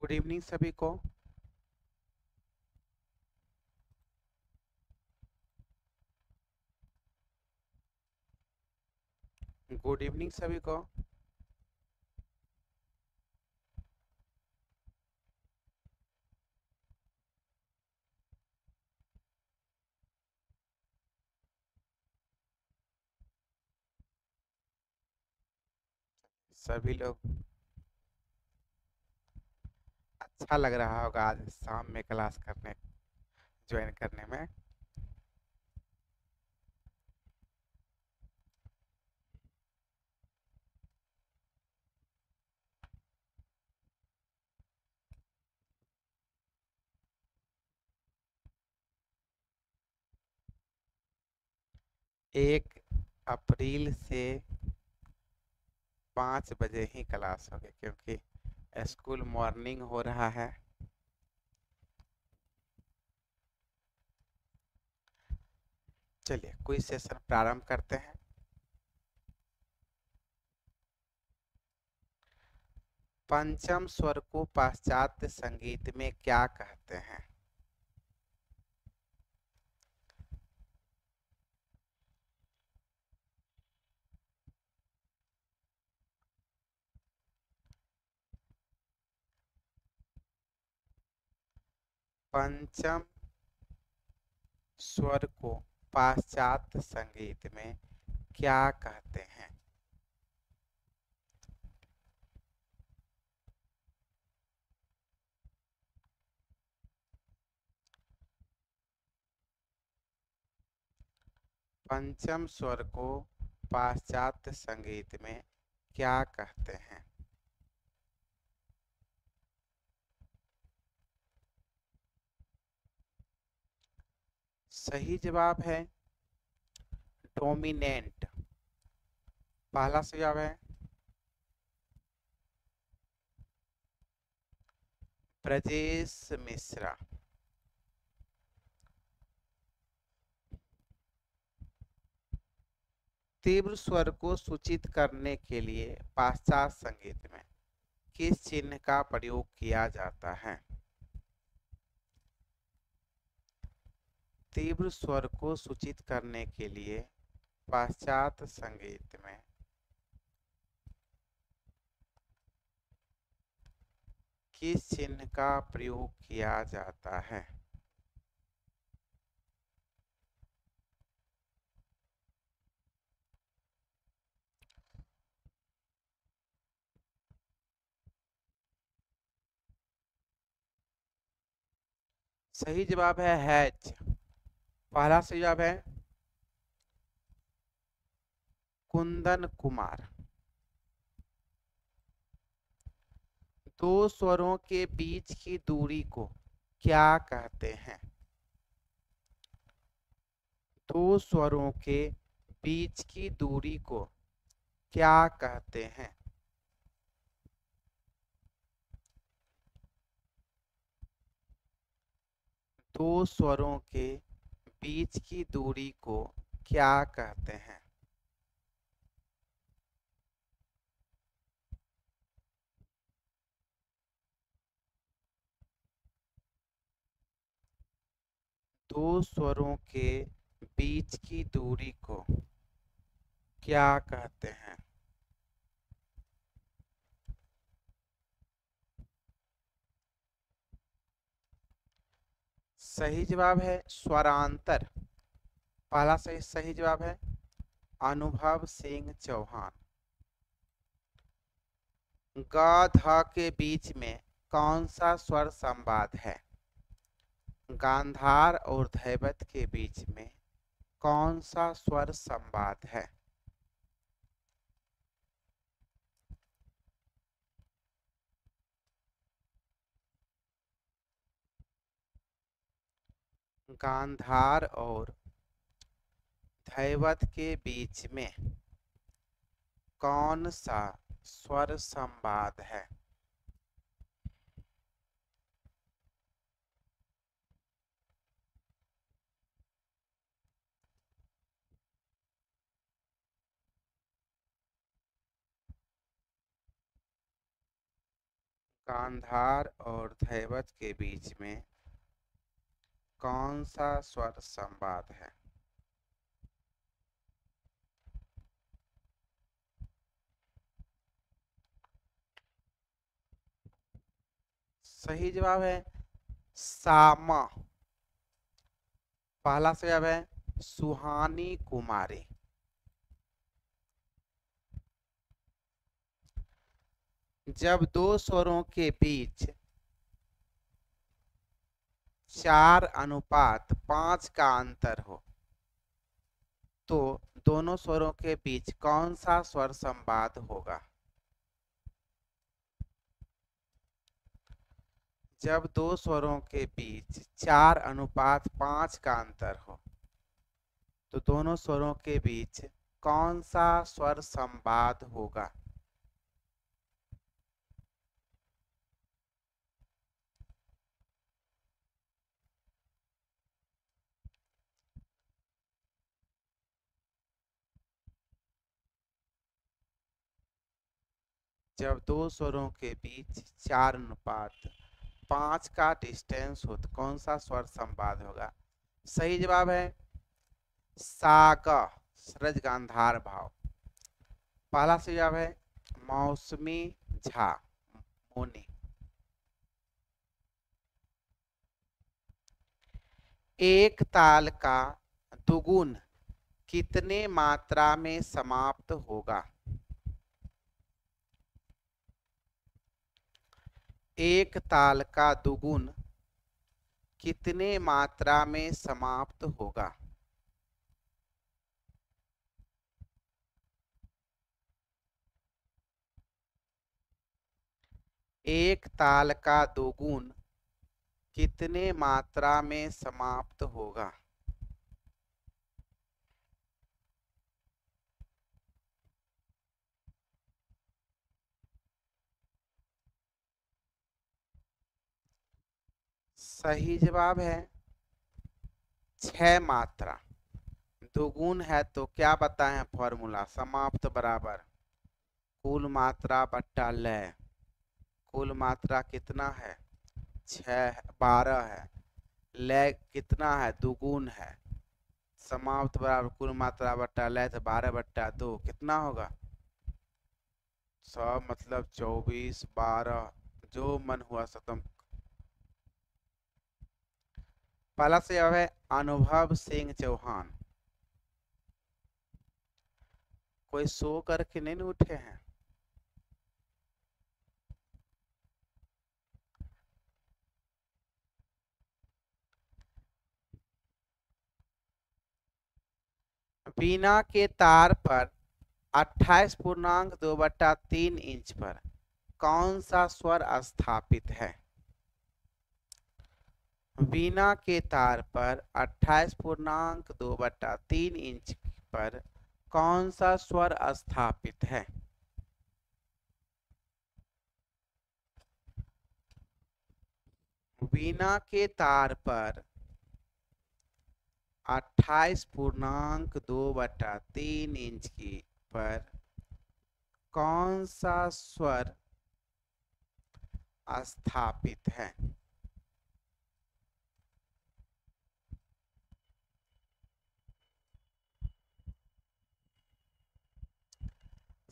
Good evening सभी को। Good evening सभी को। सभी लोग अच्छा लग रहा होगा आज शाम में क्लास करने ज्वाइन करने में। एक अप्रैल से 5 बजे ही क्लास होगी क्योंकि स्कूल मॉर्निंग हो रहा है। चलिए कोई सेशन प्रारंभ करते हैं। पंचम स्वर को पाश्चात्य संगीत में क्या कहते हैं? पंचम स्वर को पाश्चात्य संगीत में क्या कहते हैं? पंचम स्वर को पाश्चात्य संगीत में क्या कहते हैं? सही जवाब है डोमिनेंट। पहला सही जवाब है ब्रजेश मिश्रा। तीव्र स्वर को सूचित करने के लिए पाश्चात्य संगीत में किस चिन्ह का प्रयोग किया जाता है? तीव्र स्वर को सूचित करने के लिए पाश्चात्य संगीत में किस चिन्ह का प्रयोग किया जाता है? सही जवाब है हैच। पहला सही जवाब है कुंदन कुमार। दो स्वरों के बीच की दूरी को क्या कहते हैं? दो स्वरों के बीच की दूरी को क्या कहते हैं? दो स्वरों के बीच की दूरी को क्या कहते हैं? दो स्वरों के बीच की दूरी को क्या कहते हैं? सही जवाब है स्वरांतर। पहला सही सही जवाब है अनुभव सिंह चौहान। ग ध के बीच में कौन सा स्वर संवाद है? गांधार और धैवत के बीच में कौन सा स्वर संवाद है? गांधार और धैवत के बीच में कौन सा स्वर संवाद है? गांधार और धैवत के बीच में कौन सा स्वर संवाद है? सही जवाब है सामा। पहला जवाब है सुहानी कुमारी। जब दो स्वरों के बीच 4:5 का अंतर हो तो दोनों स्वरों के बीच कौन सा स्वर संवाद होगा? जब दो स्वरों के बीच 4:5 का अंतर हो तो दोनों स्वरों के बीच कौन सा स्वर संवाद होगा? जब दो स्वरों के बीच 4:5 का डिस्टेंस हो तो कौन सा स्वर संवाद होगा? सही जवाब है साग। सरज गांधार भाव। पहला सही जवाब है मौसमी झा मोनी। एक ताल का दुगुन कितने मात्रा में समाप्त होगा? एक ताल का दुगुन कितने मात्रा में समाप्त होगा? एक ताल का दोगुन कितने मात्रा में समाप्त होगा? सही जवाब है 6 मात्रा। दोगुन है तो क्या बताएं फॉर्मूला? समाप्त बराबर कुल मात्रा बट्टा लय। कुल मात्रा कितना है? 6 12 है। लय कितना है? दुगुन है। समाप्त बराबर कुल मात्रा बट्टा लय तो 12/2 कितना होगा? 100 मतलब 24 12 जो मन हुआ सतम। पहला से अब है अनुभव सिंह चौहान। कोई सो करके नहीं उठे हैं? बीना के तार पर 28.2/3 इंच पर कौन सा स्वर स्थापित है? बीना के तार पर 28.2/3 इंच पर कौन सा स्वर स्थापित है? बीना के तार पर 28.2/3 इंच की पर कौन सा स्वर स्थापित है?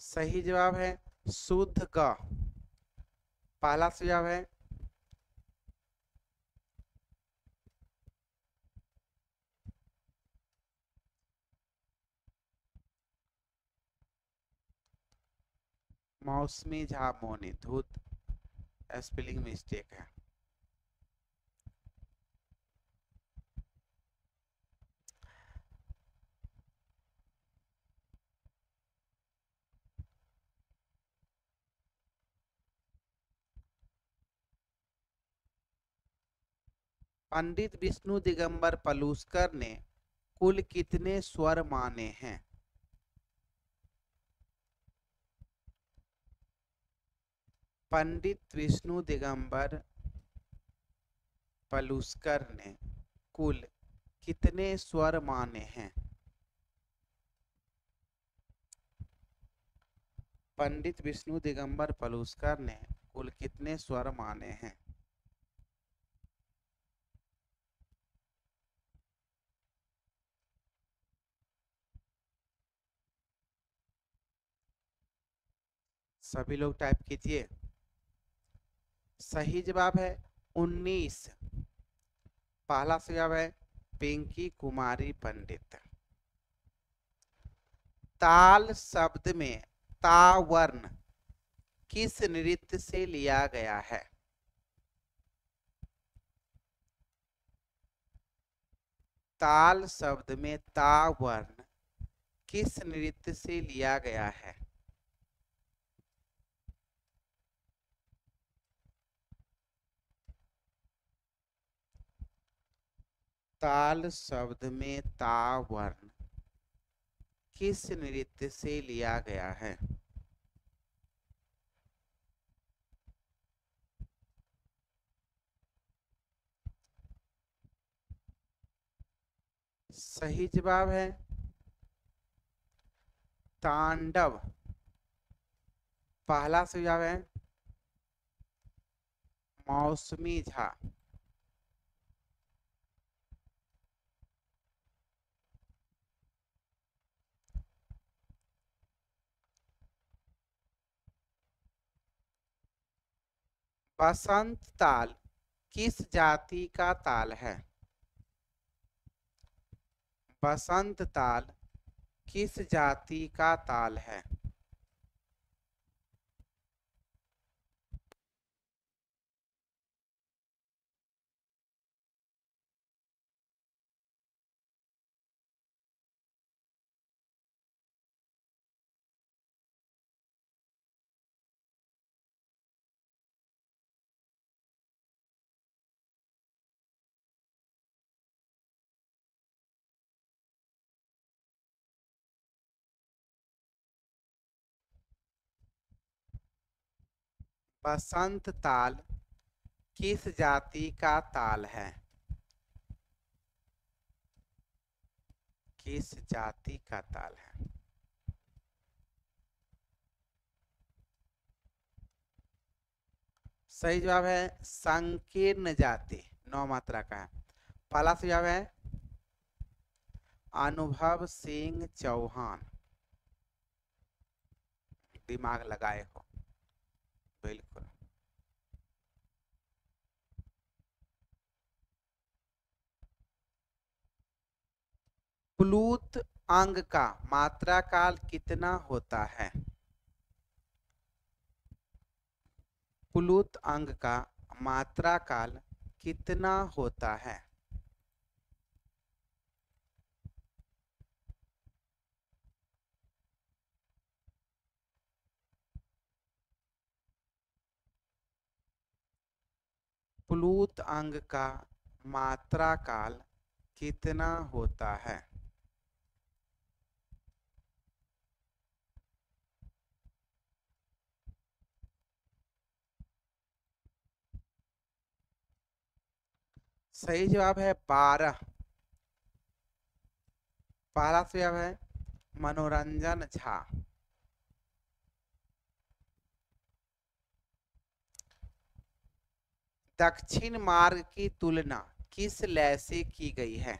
सही जवाब है शुद्ध ग। पहला जवाब है मौसमी झा मोनी। धूत स्पेलिंग मिस्टेक है। पंडित विष्णु दिगंबर पलूस्कर ने कुल कितने स्वर माने हैं? पंडित विष्णु दिगंबर पलूस्कर ने कुल कितने स्वर माने हैं? पंडित विष्णु दिगंबर पलूस्कर ने कुल कुल कितने स्वर माने हैं? सभी लोग टाइप कीजिए। सही जवाब है 19। पहला जवाब है पिंकी कुमारी पंडित। ताल शब्द में ता वर्ण किस नृत्य से लिया गया है? ताल शब्द में ता वर्ण किस नृत्य से लिया गया है? ताल शब्द में ता वर्ण किस नृत्य से लिया गया है? सही जवाब है तांडव। पहला जवाब है मौसमी झा। बसंत ताल किस जाति का ताल है? बसंत ताल किस जाति का ताल है? बसंत ताल किस जाति का ताल है? किस जाति का ताल है? सही जवाब है संकीर्ण जाति। 9 मात्रा का है। पहला जवाब है अनुभव सिंह चौहान। दिमाग लगाए हो बिल्कुल। प्लूत अंग का मात्रा काल कितना होता है? प्लूत अंग का मात्रा काल कितना होता है? प्लूत अंग का मात्रा काल कितना होता है? सही जवाब है 12। पहला जवाब है मनोरंजन झा। दक्षिण मार्ग की तुलना किस लय से की गई है?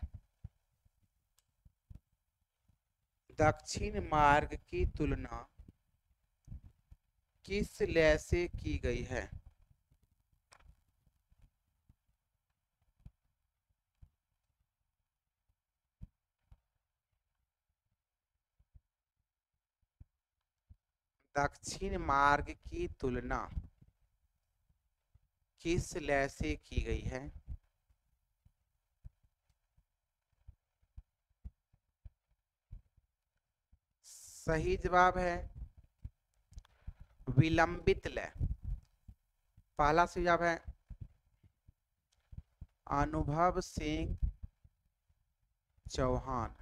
दक्षिण मार्ग की तुलना किस लय से की गई है? दक्षिण मार्ग की तुलना किस लय से की गई है? सही जवाब है विलंबित लय। पहला सुझाव है अनुभव सिंह चौहान।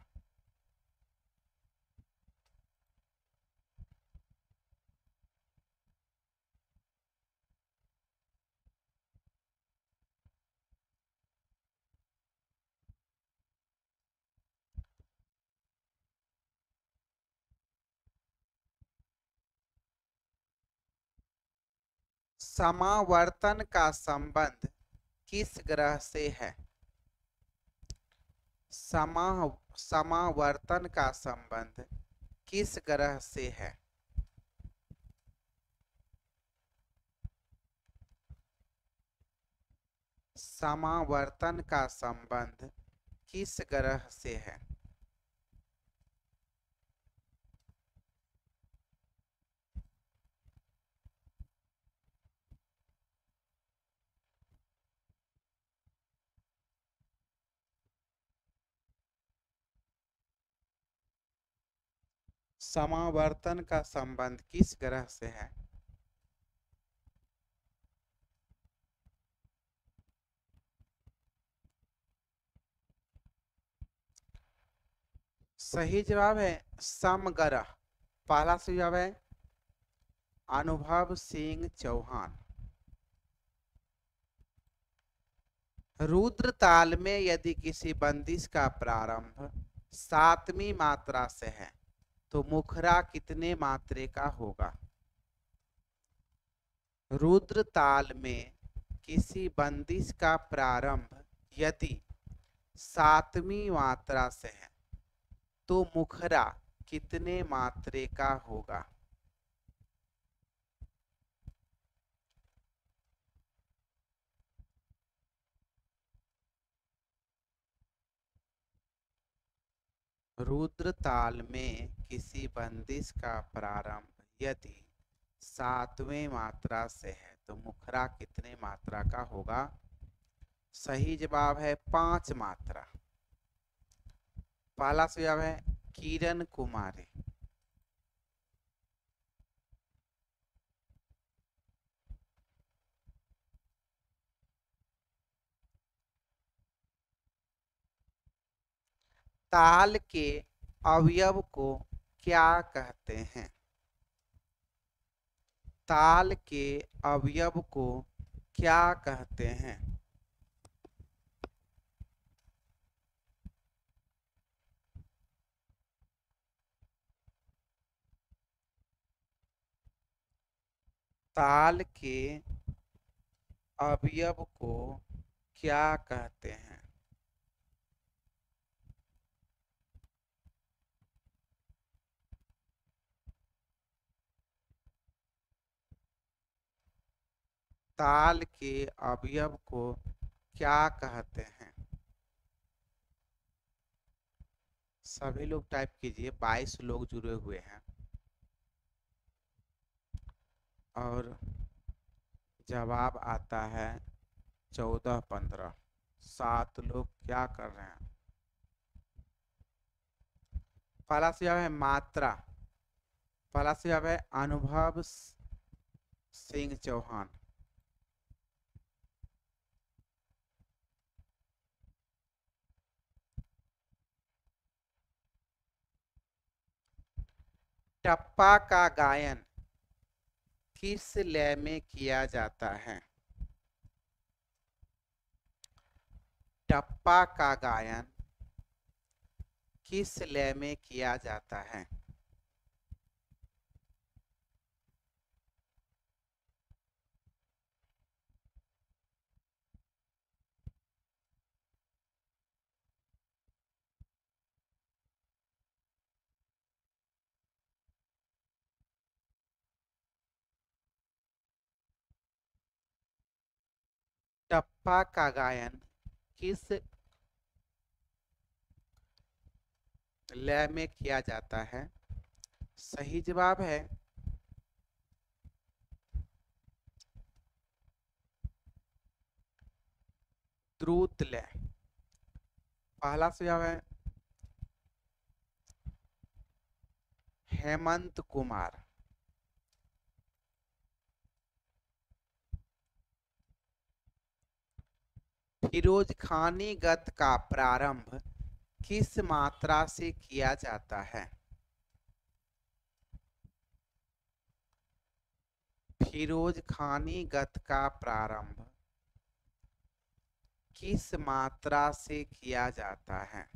समावर्तन का संबंध किस ग्रह से है? समावर्तन का संबंध किस ग्रह से है? समावर्तन का संबंध किस ग्रह से है? समावर्तन का संबंध किस ग्रह से है? सही जवाब है समग्रह। पहला सही जवाब है अनुभव सिंह चौहान। रुद्र ताल में यदि किसी बंदिश का प्रारंभ 7वीं मात्रा से है तो मुखरा कितने मात्रे का होगा? रुद्र ताल में किसी बंदिश का प्रारंभ यदि 7वीं मात्रा से है तो मुखरा कितने मात्रे का होगा? रुद्र ताल में किसी बंदिश का प्रारंभ यदि 7वें मात्रा से है तो मुखरा कितने मात्रा का होगा? सही जवाब है 5 मात्रा। पहला सही जवाब है किरण कुमारी। ताल के अवयव को क्या कहते हैं? ताल के अवयव को क्या कहते हैं? ताल के अवयव को क्या कहते हैं? ताल के अवयव को क्या कहते हैं? सभी लोग टाइप कीजिए, 22 लोग जुड़े हुए हैं और जवाब आता है 14-15। 7 लोग क्या कर रहे हैं? पहला से जवाब है मात्रा। पहला से जवाब है अनुभव सिंह चौहान। टप्पा का गायन किस लय में किया जाता है? टप्पा का गायन किस लय में किया जाता है? टप्पा का गायन किस लय में किया जाता है? सही जवाब है द्रुत लय। पहला सुझाव है हेमंत कुमार। फिरोज खानी गत का प्रारंभ किस मात्रा से किया जाता है? फिरोज खानी गत का प्रारंभ किस मात्रा से किया जाता है?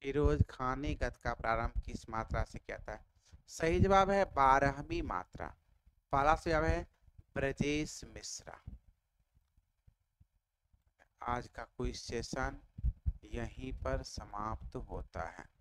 फिरोज खानी गद का प्रारंभ किस मात्रा से किया था? सही जवाब है 12वीं मात्रा। पहला जवाब है ब्रजेश मिश्रा। आज का क्विज सेशन यहीं पर समाप्त होता है।